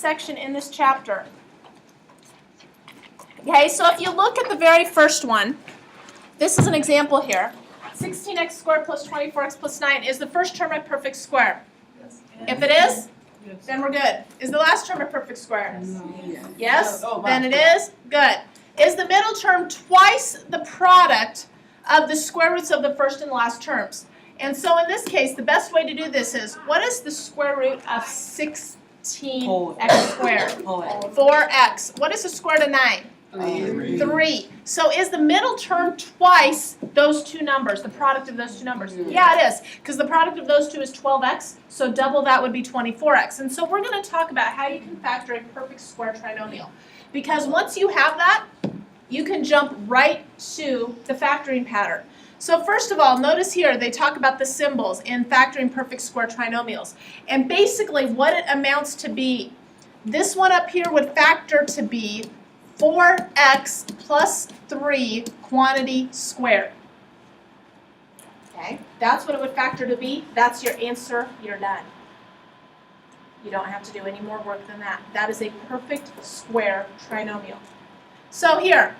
section in this chapter. Okay, so if you look at the very first one, this is an example here. 16x squared plus 24x plus 9 is the first term a perfect square. Yes. If it is, then we're good. Is the last term a perfect square? Yes? Then it is? Good. Is the middle term twice the product of the square roots of the first and last terms? And so in this case, the best way to do this is, what is the square root of 16x squared? 4x. What is the square root of 9? 3. So is the middle term twice those two numbers, the product of those two numbers? Yeah, it is, because the product of those two is 12x, so double that would be 24x. And so we're going to talk about how you can factor a perfect square trinomial. Because once you have that, you can jump right to the factoring pattern. So first of all, notice here they talk about the symbols in factoring perfect square trinomials. And basically what it amounts to be, this one up here would factor to be 4x plus 3 quantity squared. Okay, that's what it would factor to be. That's your answer. You're done. You don't have to do any more work than that. That is a perfect square trinomial. So here,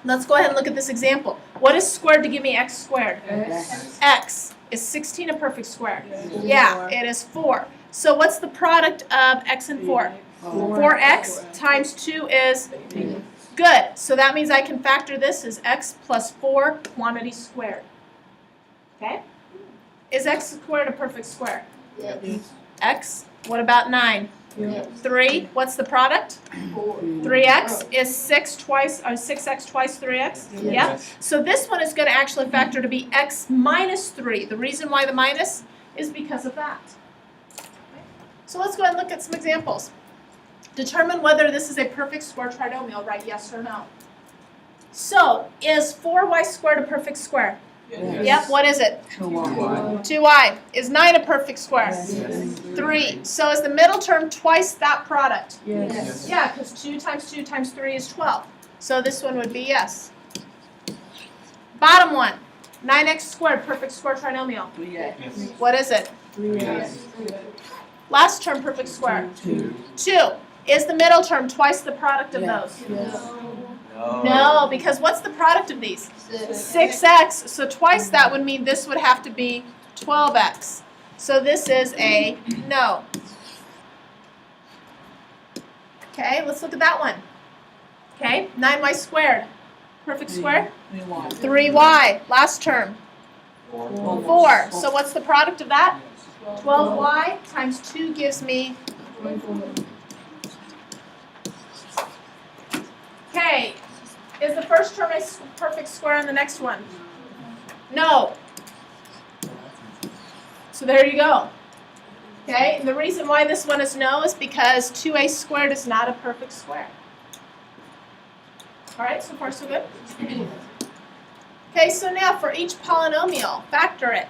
let's go ahead and look at this example. What is squared to give me x squared? X. Is 16 a perfect square? Yeah, it is 4. So what's the product of x and 4? 4x times 2 is good. So that means I can factor this as x plus 4 quantity squared. Okay? Is x squared a perfect square? Yes. X. What about 9? 3. What's the product? 3x is 6x twice 3x? Yeah. So this one is going to actually factor to be x minus 3. The reason why the minus is because of that. So let's go ahead and look at some examples. Determine whether this is a perfect square trinomial, right? Yes or no. So, is 4y squared a perfect square? Yes. Yep, what is it? 2y. Is 9 a perfect square? Yes. 3. So is the middle term twice that product? Yes. Yeah, because 2 times 3 is 12. So this one would be yes. Bottom one. 9x squared, perfect square trinomial. Yes. What is it? Yes. Last term, perfect square. 2. Is the middle term twice the product of those? No, because what's the product of these? 6x. So twice that would mean this would have to be 12x. So this is a no. Okay, let's look at that one. Okay, 9y squared. Perfect square? 3y. Last term. 4. So what's the product of that? 12y times 2 gives me. Okay, is the first term a perfect square on the next one? No. So there you go. Okay, and the reason why this one is no is because 2a squared is not a perfect square. All right, so far so good? Okay, so now for each polynomial, factor it.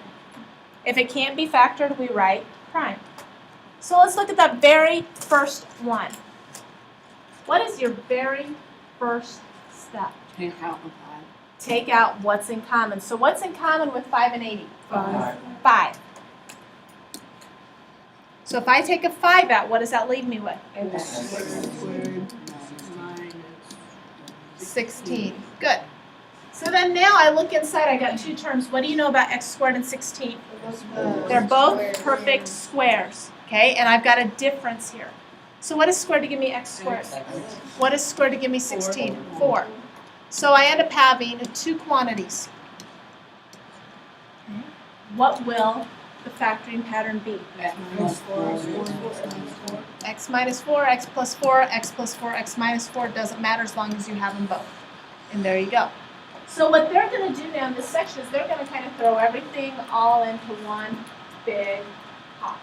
If it can't be factored, we write prime. So let's look at that very first one. What is your very first step? Take out what's in common. So what's in common with 5 and 80? 5. So if I take a 5 out, what does that leave me with? 16. Good. So then now I look inside, I got 2 terms. What do you know about x squared and 16? They're both perfect squares. Okay, and I've got a difference here. So what is squared to give me x squared? What is squared to give me 16? 4. So I end up having 2 quantities. What will the factoring pattern be? X minus 4, x plus 4, x plus 4, x minus 4. Doesn't matter as long as you have them both. And there you go. So what they're going to do now in this section is they're going to kind of throw everything all into one big pot.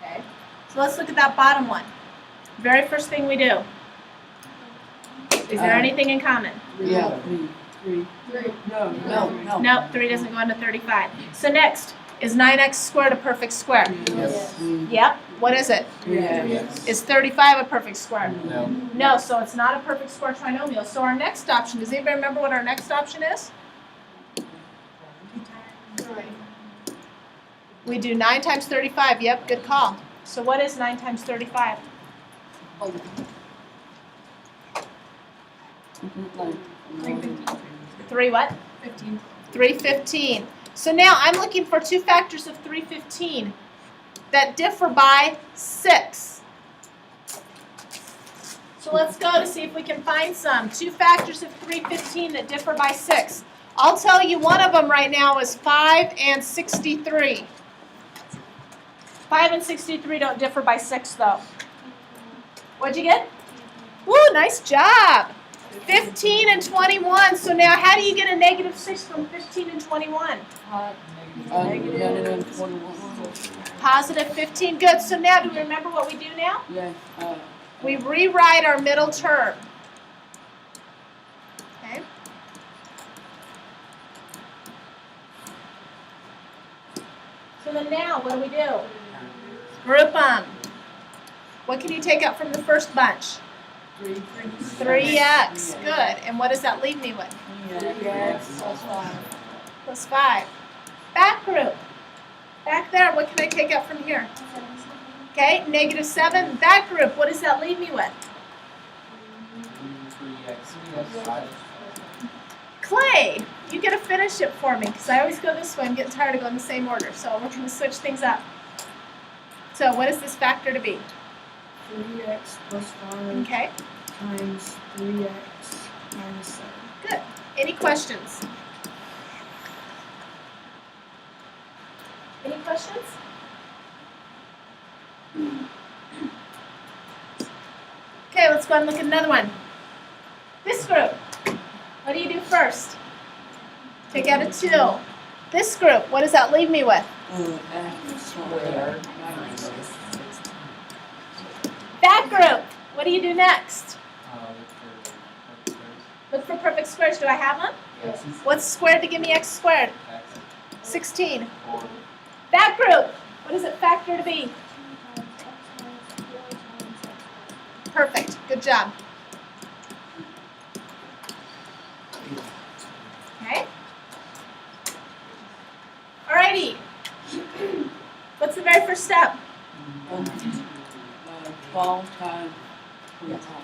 Okay? So let's look at that bottom one. Very first thing we do. Is there anything in common? Yeah. 3. No. Nope, 3 doesn't go into 35. So next, is 9x squared a perfect square? Yes. Yep. What is it? Yes. Is 35 a perfect square? No. No, so it's not a perfect square trinomial. So our next option, does anybody remember what our next option is? We do 9 times 35. Yep, good call. So what is 9 times 35? Three what? 15. 315. So now I'm looking for two factors of 315 that differ by 6. So let's go to see if we can find some. Two factors of 315 that differ by 6. I'll tell you one of them right now is 5 and 63. 5 and 63 don't differ by 6 though. What'd you get? Woo, nice job. 15 and 21. So now how do you get a negative 6 from 15 and 21? Negative 21. Positive 15. Good. So now do we remember what we do now? Yeah. We rewrite our middle term. Okay. So then now what do? Group them. What can you take out from the first bunch? 3x. Good. And what does that leave me with? 3x plus 5. Plus 5. Back group. Back there, what can I take out from here? Okay, negative 7. Back group, what does that leave me with? 3x plus 5. Clay, you get to finish it for me because I always go this way. I'm getting tired of going the same order, so we're going to switch things up. So what is this factor to be? 3x plus 5 Okay, times 3x minus 7. good. Any questions? Any questions? Okay, let's go and look at another one. This group, what do you do first? Take out a 2. This group, what does that leave me with? X squared minus That group, what do you do next? Look for perfect squares. Look for perfect squares. Do I have them? Yes. What's squared to give me x squared? X. 16. 4. That group, what does it factor to be? Perfect. Good job. Okay. Alrighty. What's the very first step? 12 times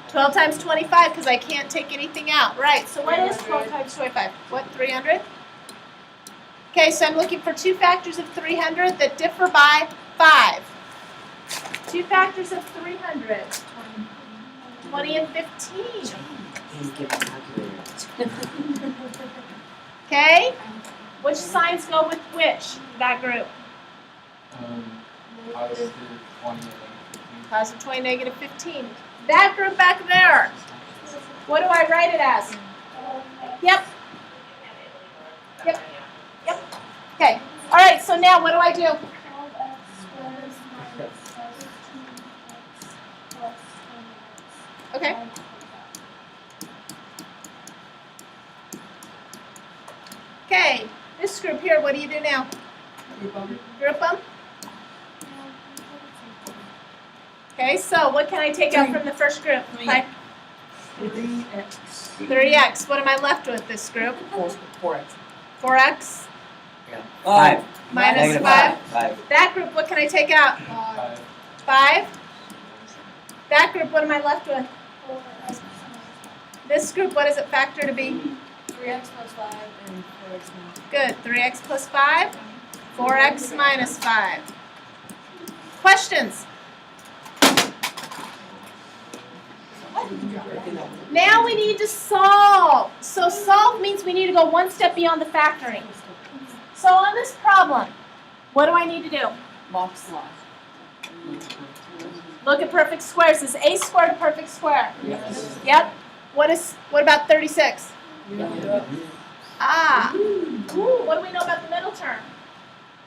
12 times 25 because I can't take anything out. Right. So what is 12 times 25? What, 300? Okay, so I'm looking for two factors of 300 that differ by 5. Two factors of 300. 20 and 15. Okay? Which signs go with which? That group. Positive 20 and negative 15. Positive 20, negative 15. That group back there. What do I write it as? Yep. Yep. Yep. Okay. All right, so now what do I do? Okay. Okay, this group here, what do you do now? Group them? Okay, so what can I take out from the first group? 3x. 3x. What am I left with this group? 4x. 4x 5. minus Negative 5. 5. That group, what can I take out? 5. 5. That group, what am I left with? This group, what does it factor to be? 3x plus 5 and 4x minus Good. 3x plus 5. 4x minus 5. Questions? Now we need to solve. So solve means we need to go one step beyond the factoring. So on this problem, what do I need to do? multiply. Look at perfect squares. Is a squared a perfect square? Yes. Yep. What about 36? Yeah. Ah. Ooh, what do we know about the middle term?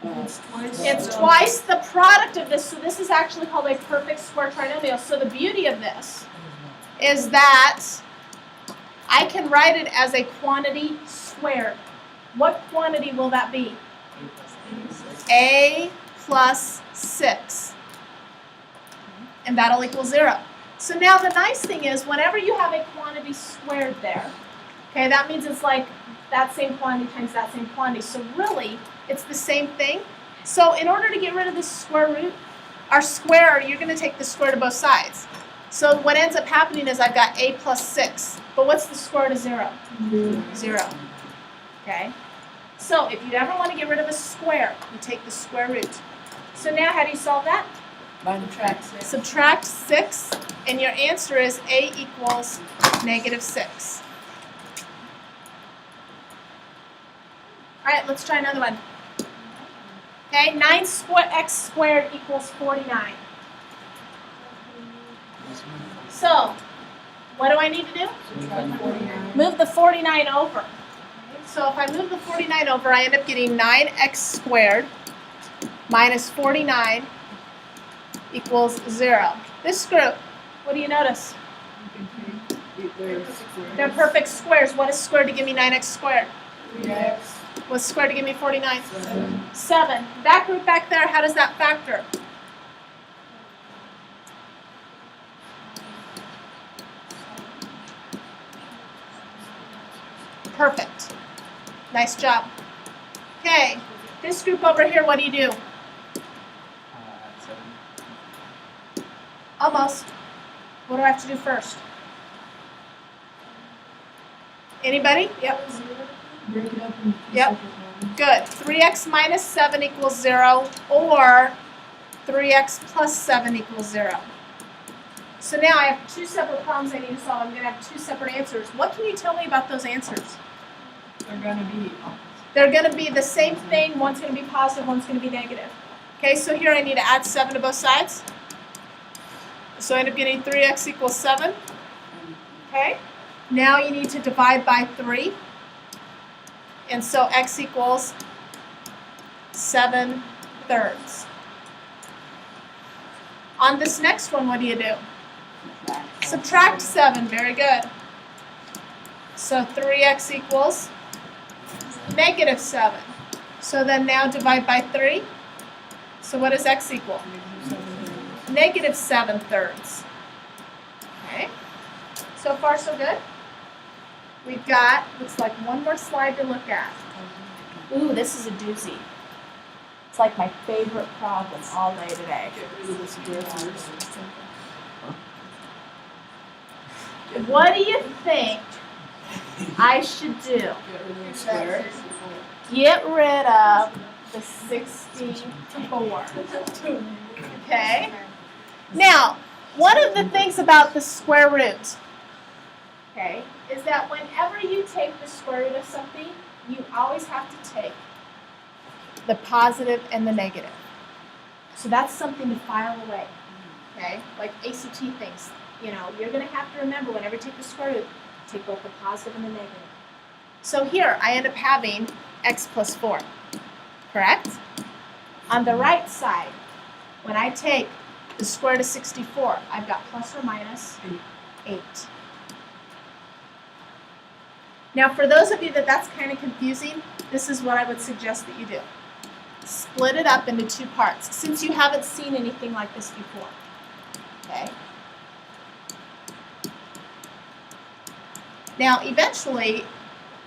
It's twice. It's twice the product of this, so this is actually called a perfect square trinomial. So the beauty of this is that I can write it as a quantity squared. What quantity will that be? A plus 6. And that'll equal 0. So now the nice thing is whenever you have a quantity squared there, okay, that means it's like that same quantity times that same quantity. So really, it's the same thing. So in order to get rid of this square root, our square, you're going to take the square to both sides. So what ends up happening is I've got a plus 6. But what's the square root of 0? 0. Okay? So if you ever want to get rid of a square, you take the square root. So now how do you solve that? Subtract 6. Subtract 6, and your answer is a equals -6. All right, let's try another one. Okay, 9x squared equals 49. So, what do I need to do? Subtract 49. Move the 49 over. So if I move the 49 over, I end up getting 9x squared minus 49 equals 0. This group, what do you notice? They're perfect squares. What is squared to give me 9x squared? 3x. What's squared to give me 49? 7. 7. That group back there, how does that factor? Perfect. Nice job. Okay, this group over here, what do you do? Add 7. Almost. What do I have to do first? Anybody? Yep. Break it up into Yep. separate ones. Good. 3x minus 7 equals 0, or 3x plus 7 equals 0. So now I have two separate problems I need to solve. I'm going to have two separate answers. What can you tell me about those answers? They're gonna be They're going to be the same thing. One's going to be positive, one's going to be negative. Okay, so here I need to add 7 to both sides. So I end up getting 3x equals 7. Okay, now you need to divide by 3. And so x equals 7/3. On this next one, what do? Subtract 7, very good. So 3x equals -7. So then now divide by 3. So what does x equal? -7/3. Okay, so far so good. We've got, looks like one more slide to look at. Ooh, this is a doozy. It's like my favorite problem all day today. What do you think I should do? Get rid of the 64. Okay? Now, one of the things about the square root, okay, is that whenever you take the square root of something, you always have to take the positive and the negative. So that's something to file away, okay? Like ACT things, you know, you're going to have to remember whenever you take the square root, take both the positive and the negative. So here, I end up having x plus 4, correct? On the right side, when I take the square root of 64, I've got plus or minus 8. Now, for those of you that's kind of confusing, this is what I would suggest that you do. Split it up into two parts, since you haven't seen anything like this before. Okay? Now, eventually,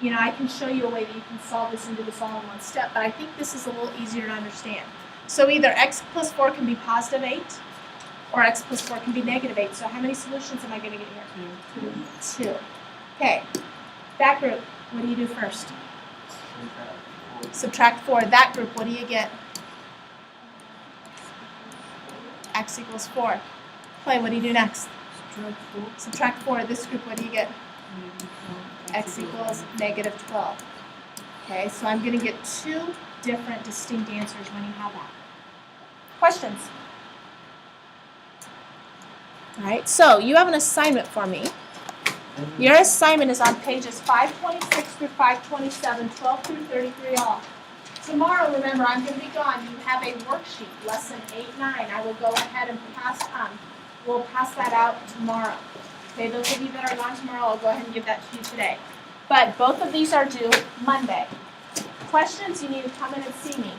you know, I can show you a way that you can solve this and do this all in one step, but I think this is a little easier to understand. So either x plus 4 can be positive 8, or x plus 4 can be negative 8. So how many solutions am I going to get here? 2. Okay. That group, what do you do first? Subtract 4. That group, what do you get? X equals 4. Clay, what do you do next? Subtract 4. This group, what do you get? X equals -12. Okay, so I'm going to get two different distinct answers when you have that. Questions? All right, so you have an assignment for me. Your assignment is on pages 526 through 527, 12 through 33 all. Tomorrow, remember, I'm going to be gone. You have a worksheet, lesson 8, 9. I will go ahead and we'll pass that out tomorrow. Okay, those of you that are gone tomorrow, I'll go ahead and give that to you today. But both of these are due Monday. Questions, you need to come in and see me.